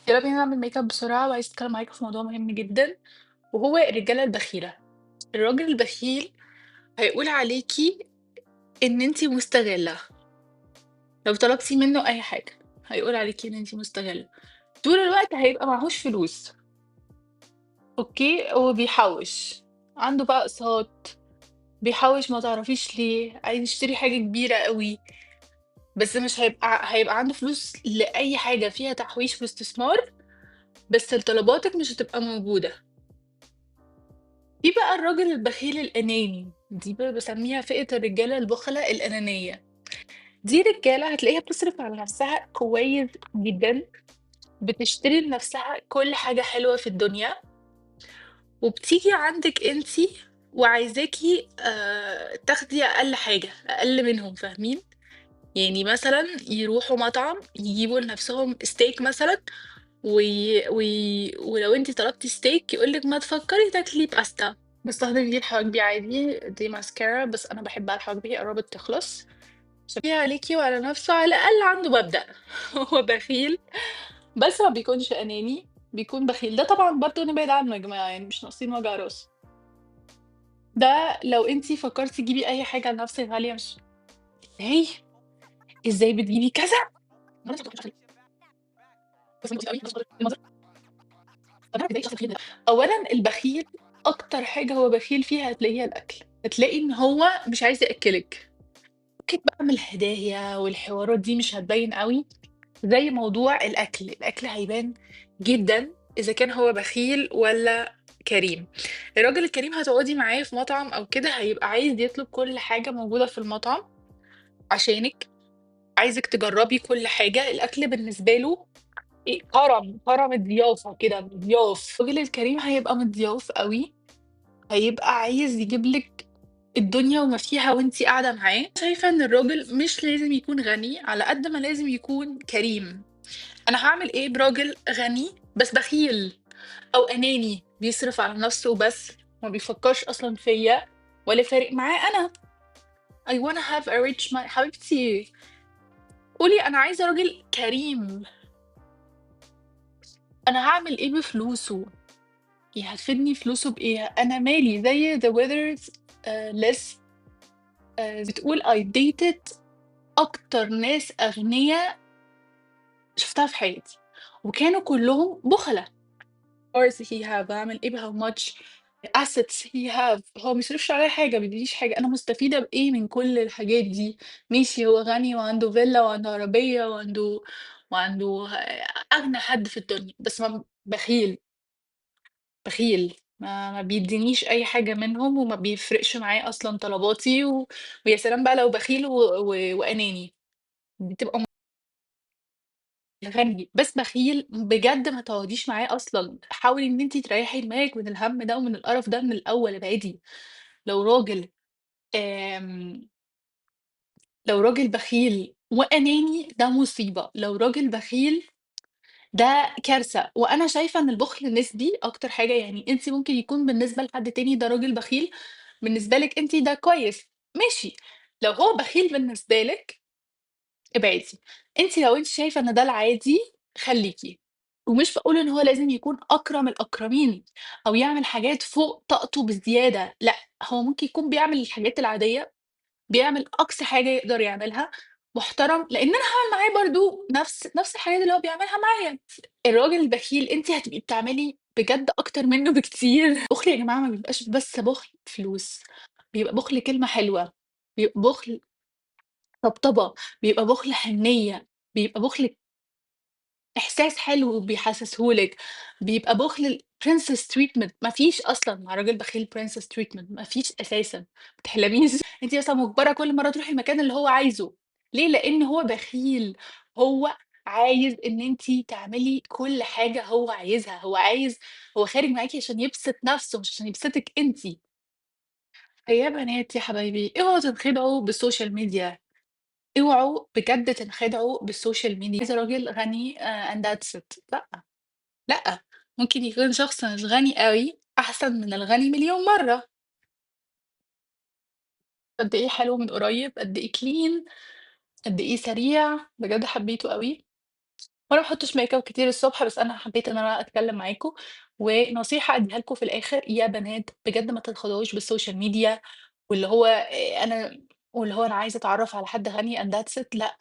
يلا بينا نعمل ميك اب بسرعة وعايزة أتكلم معاكِ في موضوع مهم جدًا، وهو الرجالة البخيلة. الراجل البخيل هيقول عليكِ إن أنتِ مستغلة، لو طلبتِ منه أي حاجة هيقول عليكِ إن أنتِ مستغلة، طول الوقت هيبقى معاهوش فلوس، أوكي، وبيحوّش، عنده بقى أقساط، بيحوّش ما تعرفيش ليه، عايز يشتري حاجة كبيرة أوي، بس مش هيبقى عنده فلوس لأي حاجة فيها تحويش واستثمار، بس لطلباتِك مش هتبقى موجودة. في بقى الراجل البخيل الأناني، دي باسميها فئة الرجالة البُخلا الأنانية، دي رجالة هتلاقيها بتصرف على نفسها كويس جدًا، بتشتري لنفسها كل حاجة حلوة في الدنيا، وبتيجي عندِك أنتِ وعايزاكِ تاخدي أقل حاجة، أقل منهم فاهمين؟ يعني مثلًا يروحوا مطعم يجيبوا لنفسهم steak مثلًا ولو أنتِ طلبتِ steak يقول لِك ما تفكّري تاكلي باستا، باستخدم دي لحواجبي عادي، دي ماسكارا بس أنا باحبها لحواجبي قرّبت تخلص، شابيها عليكِ وعلى نَفْسه على الأقل عنده مبدأ، هو بخيل بس ما بيكونش أناني، بيكون بخيل، ده طبعًا برضه نبعد عنه يا جماعة يعني مش ناقصين وجع راس، ده لو أنتِ فكّرتِ تجيبي أي حاجة لنَفْسِك غالية مش إزاي! إزاي بتجيبي كذا! أولًا البخيل أكتر حاجة هو بخيل فيها هتلاقيها الأكل، هتلاقي إن هو مش عايز يأكّلِك، فكِك بقى من الهدايا والحوارات دي مش هتبيّن أوي، زي موضوع الأكل، الأكل هيبان جدًا إذا كان هو بخيل والّا كريم. الراجل الكريم هتقعدي معاه في مطعم أو كده هيبقى عايز يطلب كل حاجة موجودة في المطعم عشانِك، عايزِك تجرّبي كل حاجة، الأكل بالنسبة له كرم الضيافة كده، مضياف. الراجل الكريم هيبقى مضياف أوي، هيبقى عايز يجيب لِك الدنيا وما فيها وأنتِ قاعدة معاه. شايفة إن الراجل مش لازم يكون غني، على قد ما لازم يكون كريم. أنا هاعمل إيه براجل غني بس بخيل أو أناني، بيصرف على نفسه وبس، ما بيفكّرش أصلًا فيّا ولا فارق معاه أنا. I wanna have a rich man حبيبتي قولي أنا عايزة راجل كريم، أنا هاعمل إيه بفلوسه؟ هتفيدني فلوسه بإيه؟ أنا مالي زي the weather's list بتقول I dated أكتر ناس أغنيا شُفتها في حياتي، وكانوا كلّهم بُخلا. cars he have هاعمل إيه how much assets he have هو ما بيصرفش عليّا حاجة، ما بيدّينيش حاجة، أنا مستفيدة بإيه من كل الحاجات دي؟ ماشي هو غني وعنده فيلا وعنده عربية وعنده أغنى حد في الدنيا، بس بخيل. بخيل، ما بيدّينيش أي حاجة منهم وما بيفرقش معاه أصلًا طلباتي ويا سلام بقى لو بخيل وأناني، دي تبقى غني، بس بخيل بجد ما تقعديش معاه أصلًا، حاولي إن أنتِ تريّحي دماغِك من الهَم ده ومن القرف ده من الأول، ابعدي. لو راجل آمم، لو راجل بخيل وأناني ده مصيبة، لو راجل بخيل ده كارثة، وأنا شايفة إن البُخل نسبي أكتر حاجة، يعني أنتِ ممكن يكون بالنسبة لحد تاني ده راجل بخيل، بالنسبة لِك أنتِ ده كويس، ماشي، لو هو بخيل بالنسبة لِك ابعدي، لو أنتِ شايفة إن ده العادي خلّيكِ، ومش باقول إن هو لازم يكون أكرم الأكرمين أو يعمل حاجات فوق طاقته بزيادة، لأ، هو ممكن يكون بيعمل الحاجات العادية بيعمل أقصى حاجة يقدر يعملها، محترم، لإن أنا هاعمل معاه برضه نفس الحاجات اللي هو بيعملها معايا. الراجل البخيل أنتِ هتبقي بتعملي بجد أكتر منه بكتير. البُخل يا جماعة ما بيبقاش بس بُخل فلوس، بيبقى بُخل كلمة حلوة، بيبقى بُخل طبطبة، بيبقى بُخل حنيّة، بيبقى بُخل إحساس حلو بيحسسه لِك، بيبقى بُخل princess treatment ما فيش أصلًا مع راجل بخيل princess treatment ما فيش أساسًا، ما تحلميش أنتِ مثلًا مُجبرة كل مرّة تروحي المكان اللي هو عايزه، ليه؟ لإن هو بخيل، هو عايز إن أنتِ تعملي كل حاجة هو عايزها، هو خارج معاكِ عشان يبسط نَفْسه مش عشان يبسطِك أنتِ. فيا بنات يا حبايبي اوعوا تنخدعوا بالسوشيال ميديا، اوعوا بجد تنخدعوا بالسوشيال ميديا، عايزة راجل غني and that's it لأ. لأ، ممكن يكون شخص مش غني أوي أحسن من الغني مليون مرّة، قد إيه حلو من قريب، قد إيه clean، قد إيه سريع، بجد حبيته أوي، وأنا ما باحطش makeup كتير الصبح، بس أنا حبيت إن أنا أتكلم معاكم، ونصيحة أديها لكم في الآخر، يا بنات بجد ما تتخدعوش بالسوشيال ميديا، واللي هو أنا عايزة أتعرّف على حد غني and that's it لأ.